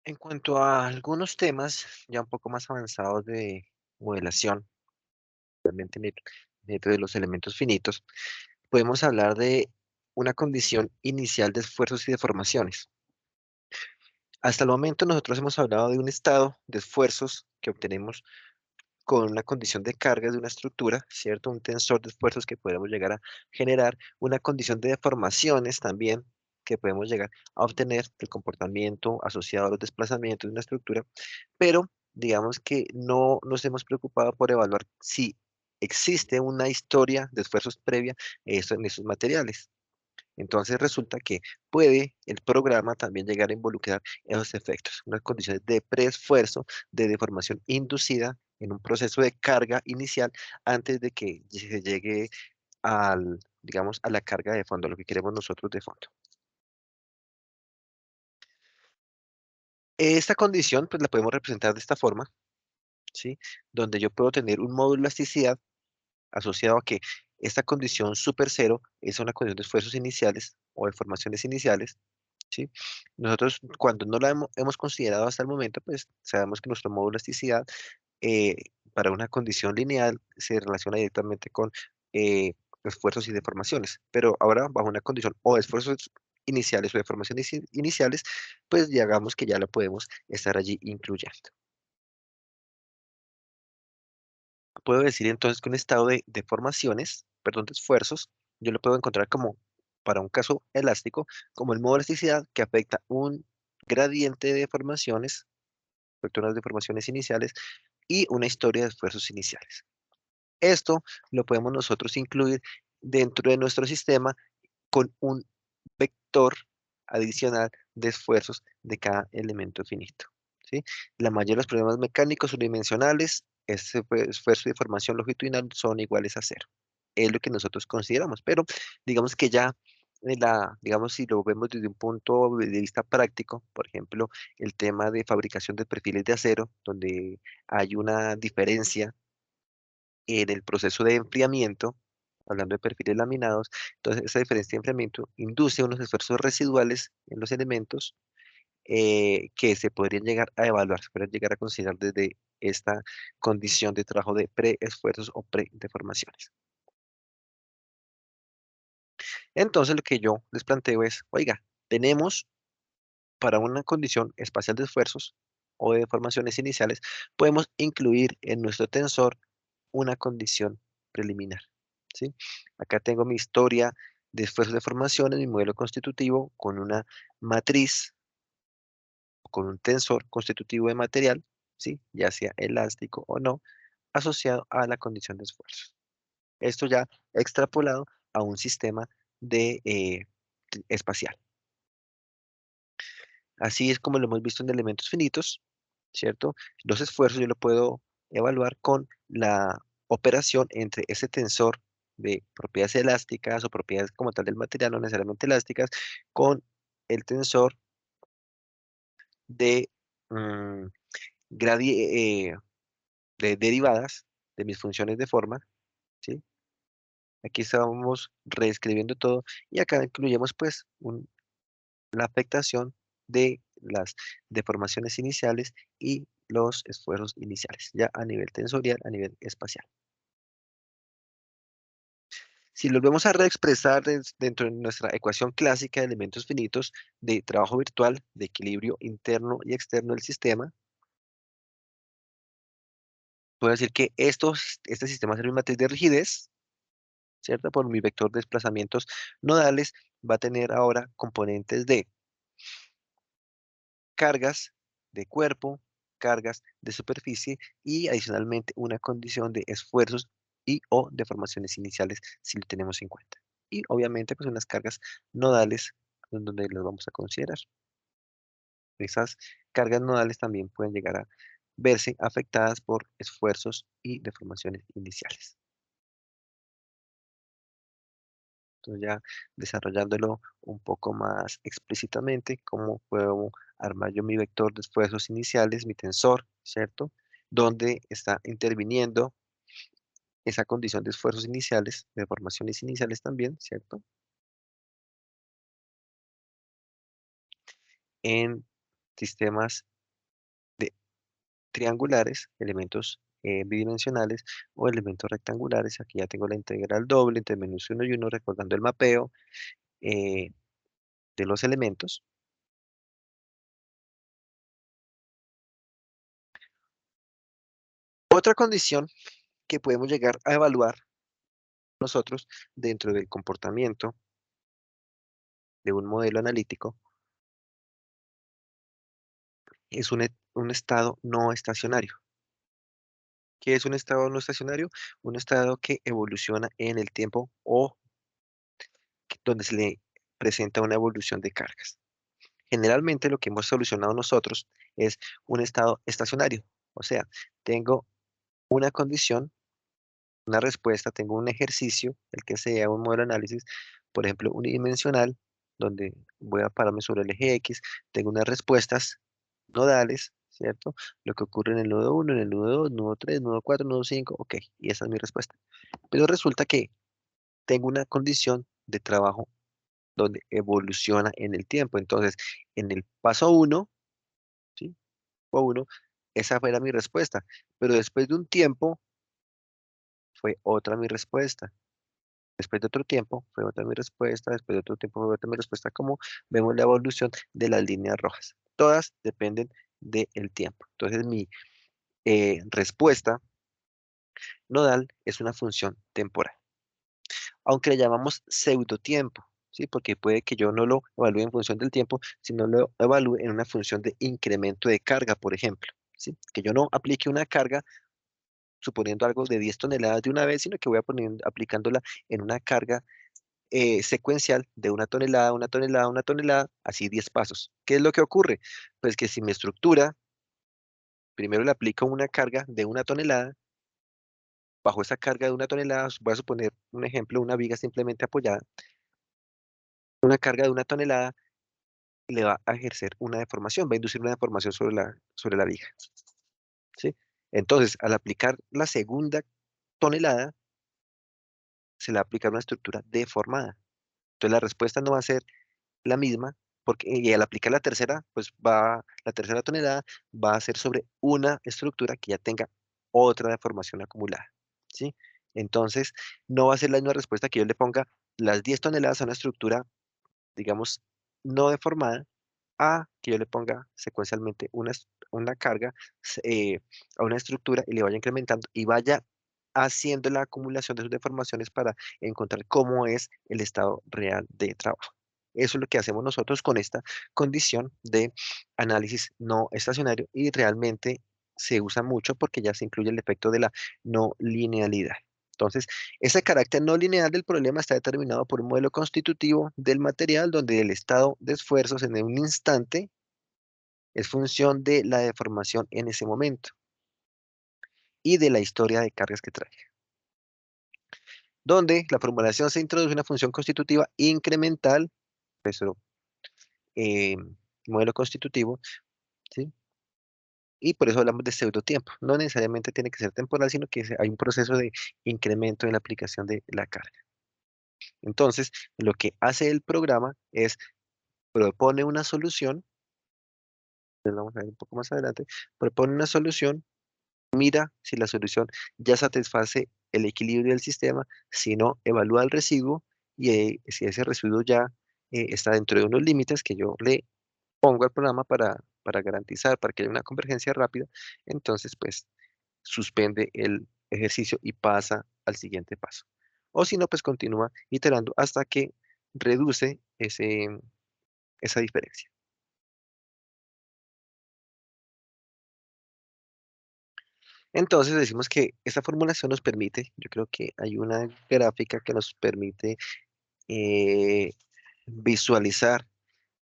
En cuanto a algunos temas ya un poco más avanzados de modelación, realmente dentro de los elementos finitos, podemos hablar de una condición inicial de esfuerzos y deformaciones. Hasta el momento nosotros hemos hablado de un estado de esfuerzos que obtenemos con una condición de carga de una estructura, ¿cierto? Un tensor de esfuerzos que podemos llegar a generar, una condición de deformaciones también que podemos llegar a obtener del comportamiento asociado a los desplazamientos de una estructura, pero digamos que no nos hemos preocupado por evaluar si existe una historia de esfuerzos previa en esos materiales. Entonces resulta que puede el programa también llegar a involucrar esos efectos, unas condiciones de preesfuerzo, de deformación inducida en un proceso de carga inicial antes de que se llegue digamos, a la carga de fondo, lo que queremos nosotros de fondo. Esta condición, pues la podemos representar de esta forma, ¿sí? Donde yo puedo tener un módulo de elasticidad asociado a que esta condición super cero es una condición de esfuerzos iniciales o de formaciones iniciales, ¿sí? Nosotros, cuando no la hemos considerado hasta el momento, pues sabemos que nuestro módulo de elasticidad eh, para una condición lineal se relaciona directamente con esfuerzos y deformaciones, pero ahora bajo una condición o de esfuerzos iniciales o deformaciones iniciales, pues digamos que ya lo podemos estar allí incluyendo. Puedo decir entonces que un estado de deformaciones, perdón, de esfuerzos, yo lo puedo encontrar como, para un caso elástico, como el modo de elasticidad que afecta un gradiente de deformaciones, afecta unas deformaciones iniciales y una historia de esfuerzos iniciales. Esto lo podemos nosotros incluir dentro de nuestro sistema con un vector adicional de esfuerzos de cada elemento finito, ¿sí? La mayoría de los problemas mecánicos unidimensionales, ese esfuerzo y deformación longitudinal son iguales a cero. Es lo que nosotros consideramos, pero digamos que ya digamos, si lo vemos desde un punto de vista práctico, por ejemplo, el tema de fabricación de perfiles de acero, donde hay una diferencia en el proceso de enfriamiento, hablando de perfiles laminados, entonces esa diferencia de enfriamiento induce unos esfuerzos residuales en los elementos que se podrían llegar a evaluar, se podrían llegar a considerar desde esta condición de trabajo de pre-esfuerzos o pre-deformaciones. Entonces lo que yo les planteo es, oiga, tenemos para una condición espacial de esfuerzos o de deformaciones iniciales, podemos incluir en nuestro tensor una condición preliminar, ¿sí? Acá tengo mi historia de esfuerzos de formación en mi modelo constitutivo con una matriz, con un tensor constitutivo de material, ¿sí? Ya sea elástico o no, asociado a la condición de esfuerzos. Esto ya extrapolado a un sistema de espacial. Así es como lo hemos visto en elementos finitos, ¿cierto? Los esfuerzos yo lo puedo evaluar con la operación entre ese tensor de propiedades elásticas o propiedades como tal del material, no necesariamente elásticas, con el tensor de, mm, de derivadas de mis funciones de forma, ¿sí? Aquí estamos reescribiendo todo y acá incluyemos pues la afectación de las deformaciones iniciales y los esfuerzos iniciales, ya a nivel tensorial, a nivel espacial. Si los vamos a reexpresar dentro de nuestra ecuación clásica de elementos finitos de trabajo virtual, de equilibrio interno y externo del sistema, puedo decir que este sistema es una matriz de rigidez, ¿cierto? Por mi vector de desplazamientos nodales, va a tener ahora componentes de cargas de cuerpo, cargas de superficie y adicionalmente una condición de esfuerzos y o deformaciones iniciales si lo tenemos en cuenta. Y obviamente pues unas cargas nodales en donde las vamos a considerar. Esas cargas nodales también pueden llegar a verse afectadas por esfuerzos y deformaciones iniciales. Entonces ya desarrollándolo un poco más explícitamente, cómo puedo armar yo mi vector de esfuerzos iniciales, mi tensor, ¿cierto? Donde está interviniendo esa condición de esfuerzos iniciales, de formaciones iniciales también, ¿cierto? En sistemas triangulares, elementos bidimensionales o elementos rectangulares. Aquí ya tengo la integral doble entre -1 y 1, recordando el mapeo eh, de los elementos. Otra condición que podemos llegar a evaluar nosotros dentro del comportamiento de un modelo analítico es un estado no estacionario. ¿Qué es un estado no estacionario? Un estado que evoluciona en el tiempo o donde se le presenta una evolución de cargas. Generalmente lo que hemos solucionado nosotros es un estado estacionario. O sea, tengo una condición, una respuesta, tengo un ejercicio, el que sea un modelo de análisis, por ejemplo, unidimensional, donde voy a pararme sobre el eje X, tengo unas respuestas nodales, ¿cierto? Lo que ocurre en el nodo 1, en el nodo 2, nodo 3, nodo 4, nodo 5, ok, y esa es mi respuesta. Pero resulta que tengo una condición de trabajo donde evoluciona en el tiempo. Entonces, en el paso uno, ¿sí? O uno, esa era mi respuesta. Pero después de un tiempo, fue otra mi respuesta. Después de otro tiempo, fue otra mi respuesta. Después de otro tiempo, fue otra mi respuesta. Como vemos la evolución de las líneas rojas. Todas dependen del tiempo. Entonces, mi respuesta nodal es una función temporal, aunque le llamamos pseudotiempo, ¿sí? Porque puede que yo no lo evalúe en función del tiempo, sino lo evalúe en una función de incremento de carga, por ejemplo, ¿sí? Que yo no aplique una carga suponiendo algo de 10 toneladas de una vez, sino que voy a aplicándola en una carga secuencial de 1 tonelada, 1 tonelada, 1 tonelada, así 10 pasos. ¿Qué es lo que ocurre? Pues que si mi estructura, primero le aplico una carga de 1 tonelada, bajo esa carga de 1 tonelada, voy a suponer un ejemplo, una viga simplemente apoyada, una carga de 1 tonelada le va a ejercer una deformación, va a inducir una deformación sobre la viga, ¿sí? Entonces, al aplicar la segunda tonelada, se le va a aplicar una estructura deformada. Entonces, la respuesta no va a ser la misma, porque, y al aplicar la tercera, pues la tercera tonelada va a ser sobre una estructura que ya tenga otra deformación acumulada, ¿sí? Entonces, no va a ser la misma respuesta que yo le ponga las 10 toneladas a una estructura, digamos, no deformada, a que yo le ponga secuencialmente una carga eh, a una estructura y le vaya incrementando y vaya haciendo la acumulación de sus deformaciones para encontrar cómo es el estado real de trabajo. Eso es lo que hacemos nosotros con esta condición de análisis no estacionario y realmente se usa mucho porque ya se incluye el efecto de la no linealidad. Entonces, ese carácter no lineal del problema está determinado por un modelo constitutivo del material donde el estado de esfuerzos en un instante es función de la deformación en ese momento y de la historia de cargas que trae. Donde la formulación se introduce una función constitutiva incremental, nuestro eh, modelo constitutivo, ¿sí? Y por eso hablamos de pseudotiempo. No necesariamente tiene que ser temporal, sino que hay un proceso de incremento en la aplicación de la carga. Entonces, lo que hace el programa es propone una solución, pues vamos a ver un poco más adelante, propone una solución, mira si la solución ya satisface el equilibrio del sistema, si no, evalúa el residuo y si ese residuo ya está dentro de unos límites que yo le pongo al programa para garantizar, para que haya una convergencia rápida, entonces pues suspende el ejercicio y pasa al siguiente paso. O si no, pues continúa iterando hasta que reduce esa diferencia. Entonces decimos que esta formulación nos permite, yo creo que hay una gráfica que nos permite eh, visualizar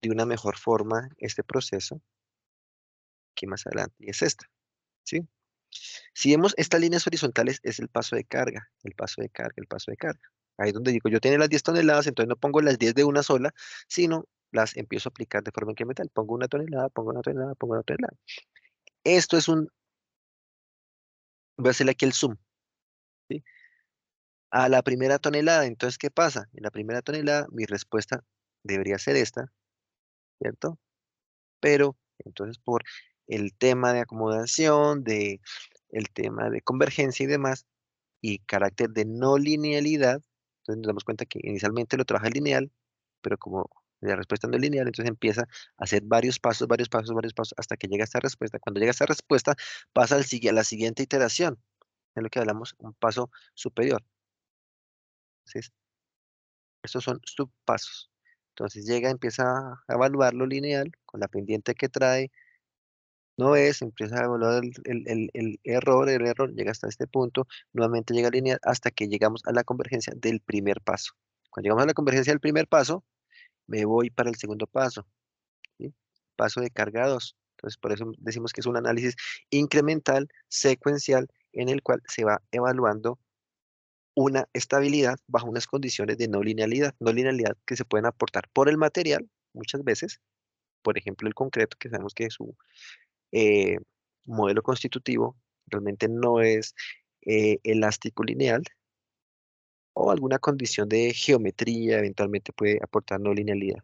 de una mejor forma este proceso, que más adelante y es esta, ¿sí? Si vemos estas líneas horizontales es el paso de carga, el paso de carga, el paso de carga. Ahí es donde digo, yo tengo las 10 toneladas, entonces no pongo las 10 de una sola, sino las empiezo a aplicar de forma incremental. Pongo 1 tonelada, pongo 1 tonelada, pongo 1 tonelada. Esto es voy a hacerle aquí el zoom, ¿sí? A la primera tonelada, entonces, ¿qué pasa? En la primera tonelada, mi respuesta debería ser esta, ¿cierto? Pero, entonces, por el tema de acomodación, el tema de convergencia y demás, y carácter de no linealidad. Entonces nos damos cuenta que inicialmente lo trabaja lineal, pero como la respuesta no es lineal, entonces empieza a hacer varios pasos, varios pasos, varios pasos, hasta que llega a esta respuesta. Cuando llega a esta respuesta, pasa a la siguiente iteración, es lo que hablamos, un paso superior. Entonces, estos son subpasos. Entonces llega, empieza a evaluar lo lineal con la pendiente que trae, no es, empieza a evaluar el error llega hasta este punto, nuevamente llega lineal hasta que llegamos a la convergencia del primer paso. Cuando llegamos a la convergencia del primer paso, me voy para el segundo paso, ¿sí? Paso de carga 2. Entonces, por eso decimos que es un análisis incremental, secuencial, en el cual se va evaluando una estabilidad bajo unas condiciones de no linealidad que se pueden aportar por el material, muchas veces, por ejemplo, el concreto, que sabemos que su eh, modelo constitutivo realmente no es elástico lineal, o alguna condición de geometría eventualmente puede aportar no linealidad.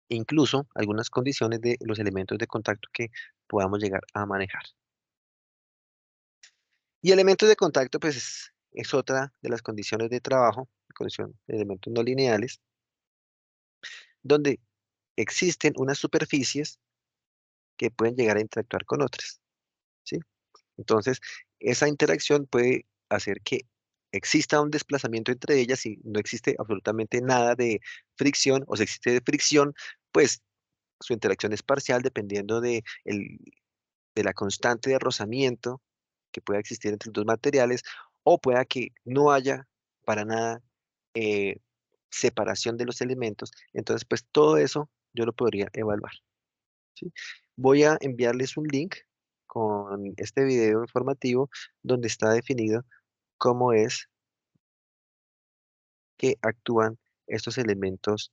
Incluso algunas condiciones de los elementos de contacto que podamos llegar a manejar. Y elementos de contacto, pues es otra de las condiciones de trabajo, condición de elementos no lineales, donde existen unas superficies que pueden llegar a interactuar con otras, ¿sí? Entonces, esa interacción puede hacer que exista un desplazamiento entre ellas y no existe absolutamente nada de fricción, o si existe de fricción, pues su interacción es parcial dependiendo de la constante de rozamiento que pueda existir entre los dos materiales, o pueda que no haya para nada eh, separación de los elementos. Entonces, pues todo eso yo lo podría evaluar, ¿sí? Voy a enviarles un link con este video informativo donde está definido cómo es que actúan estos elementos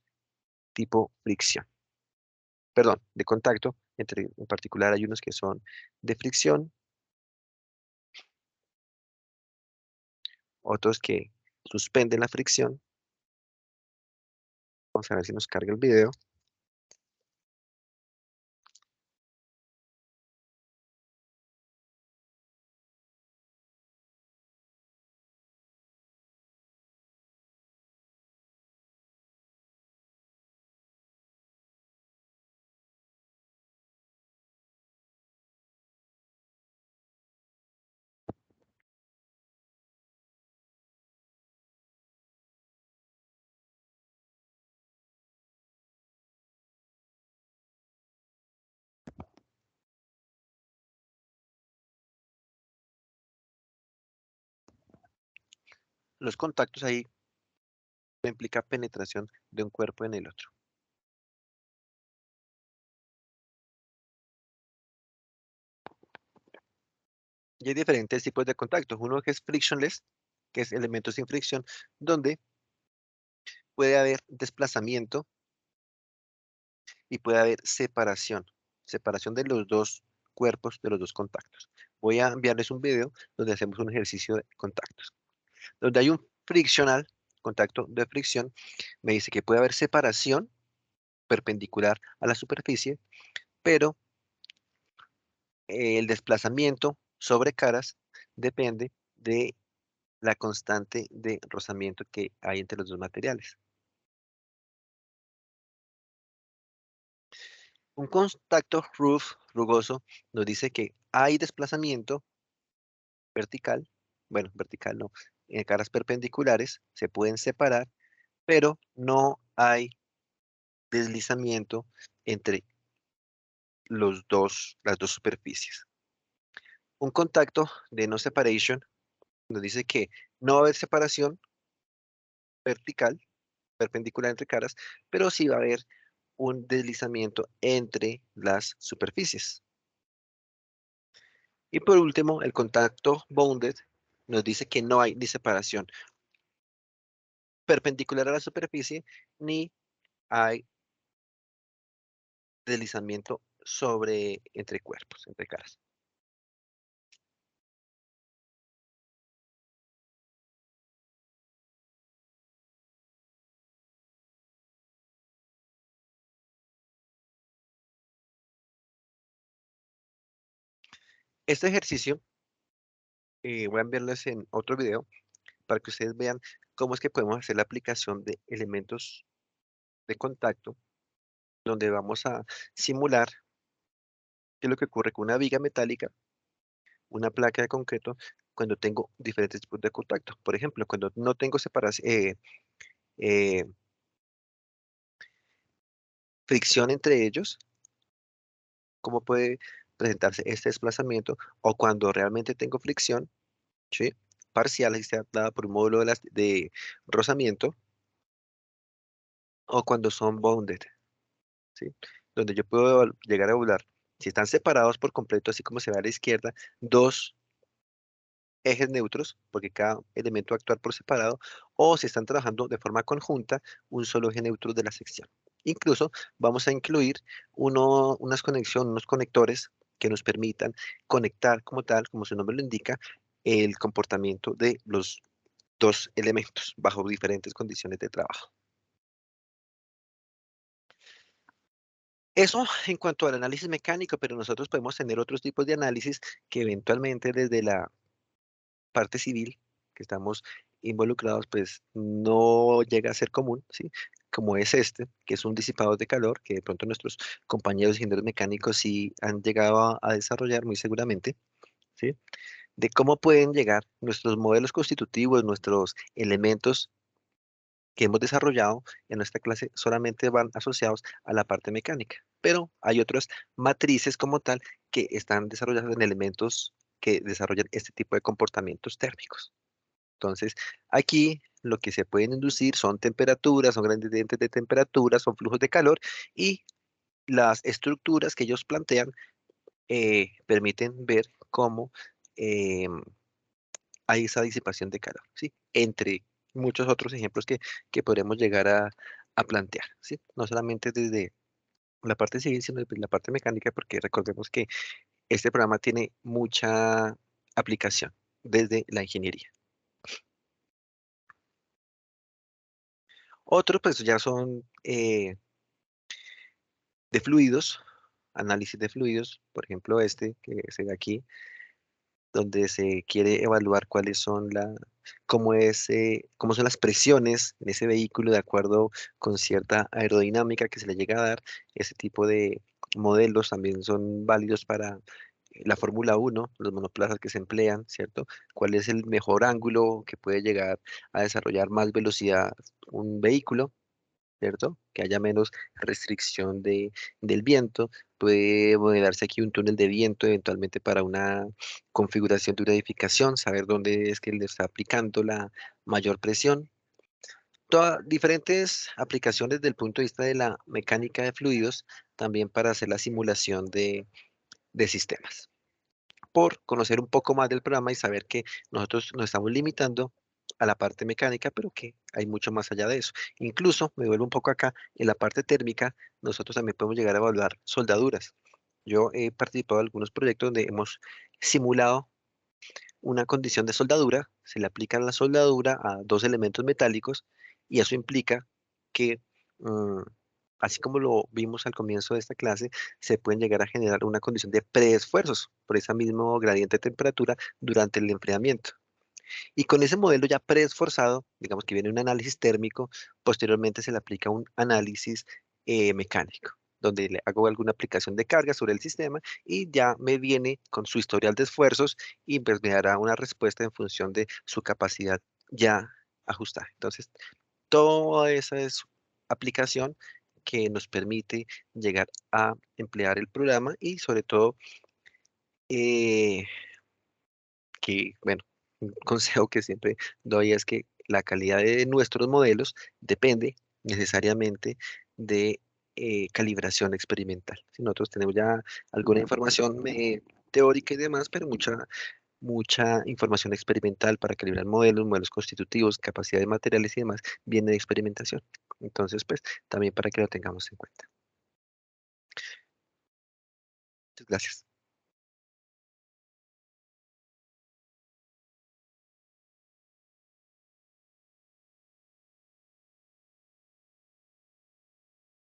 tipo fricción, perdón, de contacto. En particular hay unos que son de fricción, otros que suspenden la fricción. Vamos a ver si nos carga el video. Los contactos ahí implica penetración de un cuerpo en el otro. Y hay diferentes tipos de contactos. Uno que es frictionless, que es elementos sin fricción, donde puede haber desplazamiento y puede haber separación, separación de los dos cuerpos, de los dos contactos. Voy a enviarles un video donde hacemos un ejercicio de contactos. Donde hay un friccional, contacto de fricción, me dice que puede haber separación perpendicular a la superficie, pero el desplazamiento sobre caras depende de la constante de rozamiento que hay entre los dos materiales. Un contacto rugoso nos dice que hay desplazamiento vertical, bueno, vertical no, caras perpendiculares se pueden separar, pero no hay deslizamiento entre las dos superficies. Un contacto de no separation nos dice que no va a haber separación vertical, perpendicular entre caras, pero sí va a haber un deslizamiento entre las superficies. Y por último, el contacto bounded nos dice que no hay ni separación perpendicular a la superficie, ni hay deslizamiento entre cuerpos, entre caras. Este ejercicio voy a enviarles en otro video para que ustedes vean cómo es que podemos hacer la aplicación de elementos de contacto, donde vamos a simular qué es lo que ocurre con una viga metálica, una placa de concreto, cuando tengo diferentes tipos de contacto. Por ejemplo, cuando no tengo separación, eh, fricción entre ellos, cómo puede presentarse este desplazamiento, o cuando realmente tengo fricción, ¿sí? Parcial, y sea dada por un módulo de rozamiento, o cuando son bounded, ¿sí? Donde yo puedo llegar a evaluar si están separados por completo, así como se ve a la izquierda, dos ejes neutros, porque cada elemento va a actuar por separado, o si están trabajando de forma conjunta, un solo eje neutro de la sección. Incluso vamos a incluir unas conexiones, unos conectores que nos permitan conectar como tal, como su nombre lo indica, el comportamiento de los dos elementos bajo diferentes condiciones de trabajo. Eso en cuanto al análisis mecánico, pero nosotros podemos tener otros tipos de análisis que eventualmente desde la parte civil que estamos involucrados, pues no llega a ser común, ¿sí? Como es este, que es un disipador de calor, que de pronto nuestros compañeros ingenieros mecánicos sí han llegado a desarrollar muy seguramente, ¿sí? De cómo pueden llegar nuestros modelos constitutivos, nuestros elementos que hemos desarrollado en nuestra clase solamente van asociados a la parte mecánica, pero hay otras matrices como tal que están desarrolladas en elementos que desarrollan este tipo de comportamientos térmicos. Entonces, aquí lo que se pueden inducir son temperaturas, son gradientes de temperatura, son flujos de calor y las estructuras que ellos plantean permiten ver cómo hay esa disipación de calor, ¿sí? Entre muchos otros ejemplos que podremos llegar a plantear, ¿sí? No solamente desde la parte civil, sino desde la parte mecánica, porque recordemos que este programa tiene mucha aplicación desde la ingeniería. Otros, pues ya son de fluidos, análisis de fluidos, por ejemplo, este que se ve aquí, donde se quiere evaluar cuáles son cómo son las presiones en ese vehículo de acuerdo con cierta aerodinámica que se le llega a dar. Ese tipo de modelos también son válidos para la Fórmula 1, los monoplazas que se emplean, ¿cierto? ¿Cuál es el mejor ángulo que puede llegar a desarrollar más velocidad un vehículo? ¿Cierto? Que haya menos restricción del viento. Puede modelarse aquí un túnel de viento eventualmente para una configuración de una edificación, saber dónde es que le está aplicando la mayor presión. Diferentes aplicaciones desde el punto de vista de la mecánica de fluidos, también para hacer la simulación de sistemas. Por conocer un poco más del programa y saber que nosotros nos estamos limitando a la parte mecánica, pero que hay mucho más allá de eso. Incluso, me vuelvo un poco acá, en la parte térmica, nosotros también podemos llegar a evaluar soldaduras. Yo he participado en algunos proyectos donde hemos simulado una condición de soldadura, se le aplica la soldadura a dos elementos metálicos y eso implica que, mm, así como lo vimos al comienzo de esta clase, se pueden llegar a generar una condición de preesfuerzos por ese mismo gradiente de temperatura durante el enfriamiento. Y con ese modelo ya preesforzado, digamos que viene un análisis térmico, posteriormente se le aplica un análisis mecánico, donde le hago alguna aplicación de carga sobre el sistema y ya me viene con su historial de esfuerzos y pues me dará una respuesta en función de su capacidad ya ajustada. Entonces, toda esa es aplicación que nos permite llegar a emplear el programa y sobre todo eh, bueno, un consejo que siempre doy es que la calidad de nuestros modelos depende necesariamente de calibración experimental. Si nosotros tenemos ya alguna información teórica y demás, pero mucha información experimental para calibrar modelos, modelos constitutivos, capacidad de materiales y demás, viene de experimentación. Entonces, pues, también para que lo tengamos en cuenta. Muchas gracias.